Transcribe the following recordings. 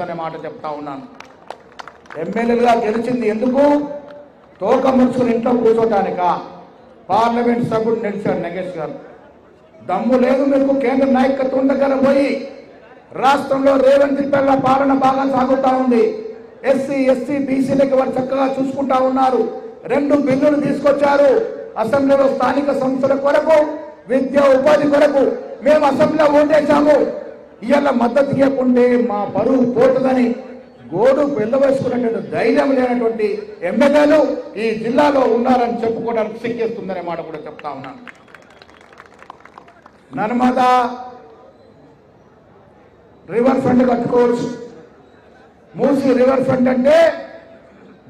అనే మాట చెప్తా ఉన్నాను. ఎమ్మెల్యేలుగా గెలిచింది ఎందుకు? తోక ముడుచుకుని ఇంట్లో కూర్చోటానికా? పార్లమెంట్ సభ్యుడు నిలిచాడు నగేష్ గారు. దమ్ము లేదు మీకు కేంద్ర నాయకత్వం దగ్గర పోయి రాష్ట్రంలో రేవంత్ రెడ్డి పాలన బాగా సాగుతా ఉంది. ఎస్సీ ఎస్టీ బీసీలకు వారు చక్కగా చూసుకుంటా ఉన్నారు. 2 బిల్లులు తీసుకొచ్చారు అసెంబ్లీలో. స్థానిక సంస్థల కొరకు, విద్యా ఉపాధి కొరకు మేము అసెంబ్లీలో ఓటేశాము. ఇవాళ మద్దతు ఇవ్వకుంటే మా పరువు పోతుందని గోడు పెళ్ళవేసుకున్నటువంటి ధైర్యం లేనటువంటి ఎమ్మెల్యేలు ఈ జిల్లాలో ఉన్నారని చెప్పుకోవడానికి సిగ్గేస్తుందనే మాట కూడా చెప్తా ఉన్నాను. నర్మదా రివర్ ఫ్రంట్ కట్టుకోవచ్చు. మూసి రివర్ ఫ్రంట్ అంటే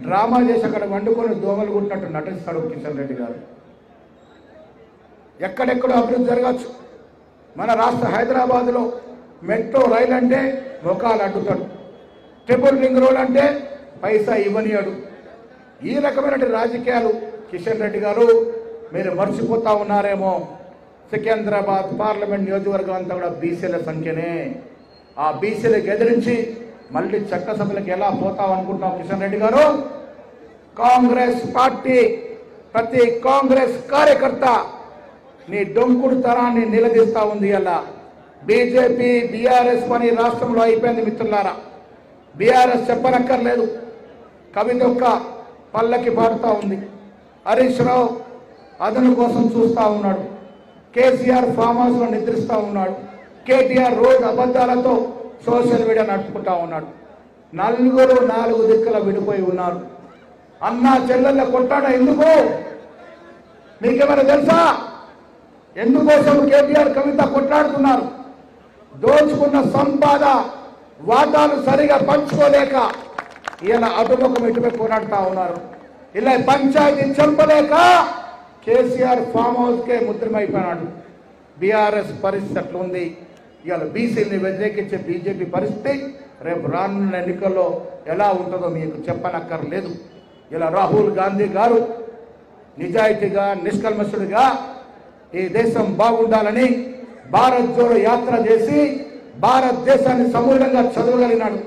డ్రామా చేసి అక్కడ వండుకొని దోమలు కుట్టినట్టు నటిస్తాడు కిషన్ రెడ్డి గారు. ఎక్కడెక్కడో అభివృద్ధి జరగచ్చు. మన రాష్ట్ర హైదరాబాద్లో మెట్రో రైలు అంటే మొఖాలు అడ్డుతాడు. ట్రిపుల్ రింగ్ రోడ్ అంటే పైసా ఇవ్వనియాడు. ఈ రకమైన రాజకీయాలు కిషన్ రెడ్డి గారు మీరు మర్చిపోతా ఉన్నారేమో. సికింద్రాబాద్ పార్లమెంట్ నియోజకవర్గం అంతా కూడా బీసీల సంఖ్యనే. ఆ బీసీలకు ఎదిరించి మళ్ళీ చట్టసభలకు ఎలా పోతాం అనుకుంటాం కిషన్ రెడ్డి గారు? కాంగ్రెస్ పార్టీ ప్రతి కాంగ్రెస్ కార్యకర్త నీ డొంకుడు తరాన్ని నిలదీస్తా ఉంది. అలా బీజేపీ బీఆర్ఎస్ పని రాష్ట్రంలో అయిపోయింది మిత్రులారా. బీఆర్ఎస్ చెప్పనక్కర్లేదు, కవిత ఒక్క పల్లకి పాడుతూ ఉంది. హరీష్ రావు అదను కోసం చూస్తూ ఉన్నాడు. కేసీఆర్ ఫామ్ హౌస్లో నిద్రిస్తూ ఉన్నాడు. కేటీఆర్ రోజు అబద్ధాలతో సోషల్ మీడియా నడుపుకుంటా ఉన్నాడు. 4 దిక్కుల విడిపోయి ఉన్నారు. అన్నా చెల్లెళ్ళ కొట్టాడ ఎందుకు? మీకేమైనా తెలుసా? ఎందుకోసం కేటీఆర్ కవిత కొట్లాడుతున్నారు? దోచుకున్న సంపాద వాటాలు సరిగా పంచుకోలేక ఇలా అటుముఖం ఇటుపై పోరాడుతూ ఉన్నారు. ఇలా పంచాయతీ చంపలేక కేసీఆర్ ఫామ్ హౌస్కే ముద్రమైపోయినాడు. బీఆర్ఎస్ పరిస్థితి అట్లుంది. ఇవాళ బీసీని వ్యతిరేకించే బీజేపీ పరిస్థితి రేపు రానున్న ఎన్నికల్లో ఎలా ఉంటుందో మీకు చెప్పనక్కర్లేదు. ఇలా రాహుల్ గాంధీ గారు నిజాయితీగా నిష్కల్మషుడిగా ఈ దేశం బాగుండాలని భారత్ జోడో యాత్ర చేసి భారతదేశాన్ని సమూలంగా చదవగలిగినాడు.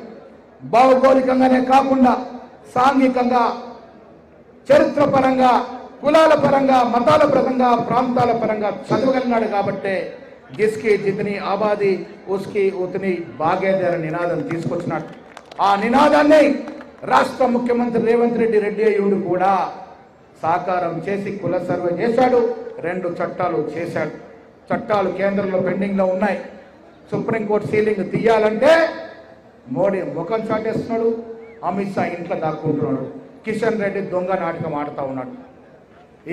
భౌగోళికంగానే కాకుండా సాంఘికంగా, చరిత్రపరంగా, కులాల పరంగా, మతాల పరంగా, ప్రాంతాల పరంగా చదవగలిగినాడు. కాబట్టే జిస్కి జితని ఆబాది ఉస్కి ఉతని బాగేదర్ నినాదం తీసుకొచ్చినాడు. ఆ నినాదాన్ని రాష్ట్ర ముఖ్యమంత్రి రేవంత్ రెడ్డి అయ్యుడు కూడా సాకారం చేసి కుల సర్వే చేశాడు. 2 చట్టాలు చేశాడు. చట్టాలు కేంద్రంలో పెండింగ్లో ఉన్నాయి. సుప్రీంకోర్టు సీలింగ్ తీయాలంటే మోడీ ముఖం చాటేస్తున్నాడు. అమిత్ షా ఇంట్లో దాక్కుంటున్నాడు. కిషన్ రెడ్డి దొంగ నాటకం ఆడుతూ ఉన్నాడు.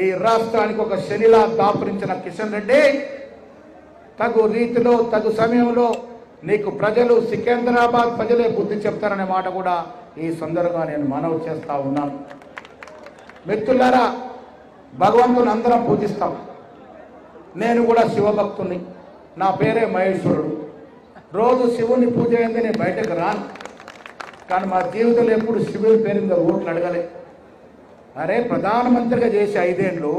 ఈ రాష్ట్రానికి ఒక శనిలా దాపురించిన కిషన్ రెడ్డి తగు రీతిలో తగు సమయంలో నీకు ప్రజలు సికింద్రాబాద్ ప్రజలే బుద్ధి చెప్తారనే మాట కూడా ఈ సందర్భంగా నేను మనవి చేస్తూ ఉన్నాను. మిత్రులారా, భగవంతుని అందరం పూజిస్తాం. నేను కూడా శివభక్తుని. నా పేరే మహేశ్వరుడు. రోజు శివుని పూజ అయింది నేను బయటకు రాను. కానీ మా జీవితంలో ఎప్పుడు శివుని పేరు మీద ఓట్లు అడగలే. అరే, ప్రధానమంత్రిగా చేసి 5 ఏళ్ళు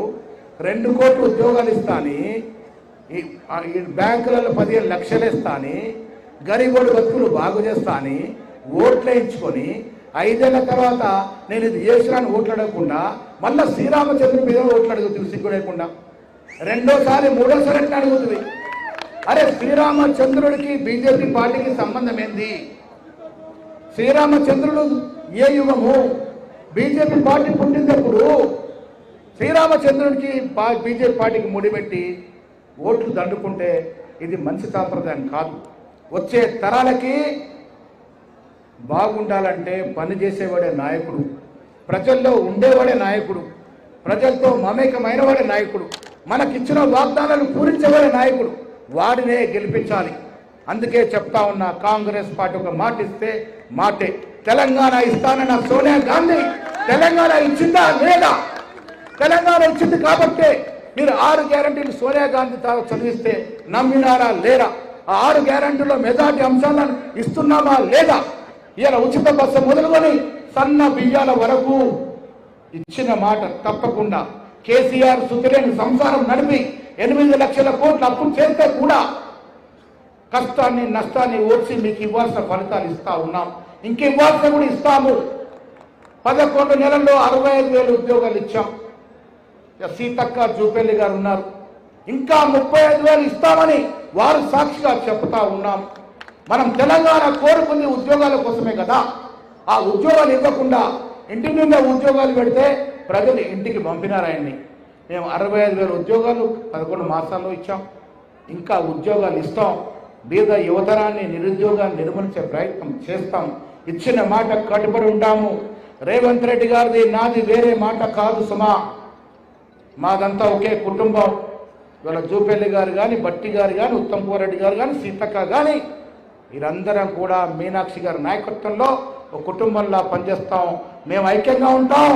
2 కోట్ల ఉద్యోగాలు ఇస్తాని, ఈ బ్యాంకులలో 15 లక్షలు ఇస్తాని, గరీబోడు బతుకులు బాగు చేస్తాని ఓట్లు వేయించుకొని 5 ఏళ్ల తర్వాత నేను ఇది చేసినాను ఓట్లు అడగకుండా మళ్ళీ శ్రీరామచంద్రుడి మీద ఓట్లు అడుగుతుంది సిగ్గు లేకుండా. 2ోసారి 3ఓసారి ఎట్లా అడుగుతుంది? అరే, శ్రీరామచంద్రుడికి బీజేపీ పార్టీకి సంబంధం ఏంది? శ్రీరామచంద్రుడు ఏ యుగము? బీజేపీ పార్టీ పుట్టినప్పుడు శ్రీరామచంద్రుడికి బీజేపీ పార్టీకి ముడిపెట్టి ఓట్లు దండుకుంటే ఇది మంచి సాంప్రదాయం కాదు. వచ్చే తరాలకి బాగుండాలంటే పని చేసేవాడే నాయకుడు, ప్రజల్లో ఉండేవాడే నాయకుడు, ప్రజలతో మమేకమైన వాడే నాయకుడు, మనకిచ్చిన వాగ్దానాలు పూరించేవాడే నాయకుడు. వాడినే గెలిపించాలి. అందుకే చెప్తా ఉన్నా, కాంగ్రెస్ పార్టీ ఒక మాట ఇస్తే మాటే. తెలంగాణ ఇస్తానన్న సోనియా గాంధీ తెలంగాణ ఇచ్చిందా లేదా? తెలంగాణ ఇచ్చింది కాబట్టే మీరు 6 గ్యారంటీలు సోనియా గాంధీ చదివిస్తే నమ్మినారా లేరా? ఆ 6 గ్యారంటీలో మెజార్టీ అంశాలను ఇస్తున్నామా లేదా? ఇలా ఉచిత బస్సు మొదలుకొని సన్న బియ్యాల వరకు ఇచ్చిన మాట తప్పకుండా. కేసీఆర్ సుతిలేని సంసారం నడిపి 8 లక్షల కోట్ల అప్పు చేస్తే కూడా కష్టాన్ని నష్టాన్ని ఓర్చి మీకు ఇవ్వాల్సిన ఫలితాలు ఇస్తా ఉన్నాం. ఇంక ఇవ్వాల్సిన కూడా ఇస్తాము. 11 నెలల్లో 65,000 ఉద్యోగాలు ఇచ్చాం. సీతక్క జూపల్లి గారు ఉన్నారు, ఇంకా 35,000 ఇస్తామని వారు సాక్షిగా చెప్తా ఉన్నాం. మనం తెలంగాణ కోరుకుంది ఉద్యోగాల కోసమే కదా. ఆ ఉద్యోగాలు ఇవ్వకుండా ఇంటి మీద ఉద్యోగాలు పెడితే ప్రజలు ఇంటికి పంపినారాయన్ని. మేము 65,000 ఉద్యోగాలు 11 మాసాల్లో ఇచ్చాం. ఇంకా ఉద్యోగాలు ఇస్తాం. బీద యువతరాన్ని నిరుద్యోగాన్ని నిర్మూలించే ప్రయత్నం చేస్తాం. ఇచ్చిన మాట కట్టుబడి ఉంటాము. రేవంత్ రెడ్డి గారిది నాది వేరే మాట కాదు సుమా. మాదంతా ఒకే కుటుంబం. ఇవాళ జూపల్లి గారు కానీ, బట్టి గారు కానీ, ఉత్తమ్ కుమార్ రెడ్డి గారు కానీ, సీతక్క కానీ వీరందరం కూడా మీనాక్షి గారి నాయకత్వంలో ఒక కుటుంబంలా పనిచేస్తాం. మేము ఐక్యంగా ఉంటాం,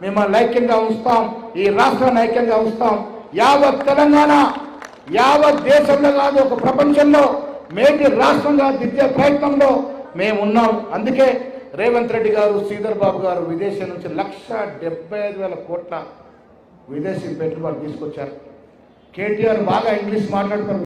మిమ్మల్ని ఐక్యంగా ఉంచుతాం, ఈ రాష్ట్రాన్ని ఐక్యంగా ఉంచుతాం. యావత్ తెలంగాణ, యావత్ దేశంలో కాదు ఒక ప్రపంచంలో మేటి రాష్ట్రంగా దిద్దే ప్రయత్నంలో మేము ఉన్నాం. అందుకే రేవంత్ రెడ్డి గారు, శ్రీధర్ బాబు గారు విదేశం నుంచి 1,75,000 కోట్ల విదేశీ పెట్టుబడులు తీసుకొచ్చారు. కేటీఆర్ బాగా ఇంగ్లీష్ మాట్లాడుతారు.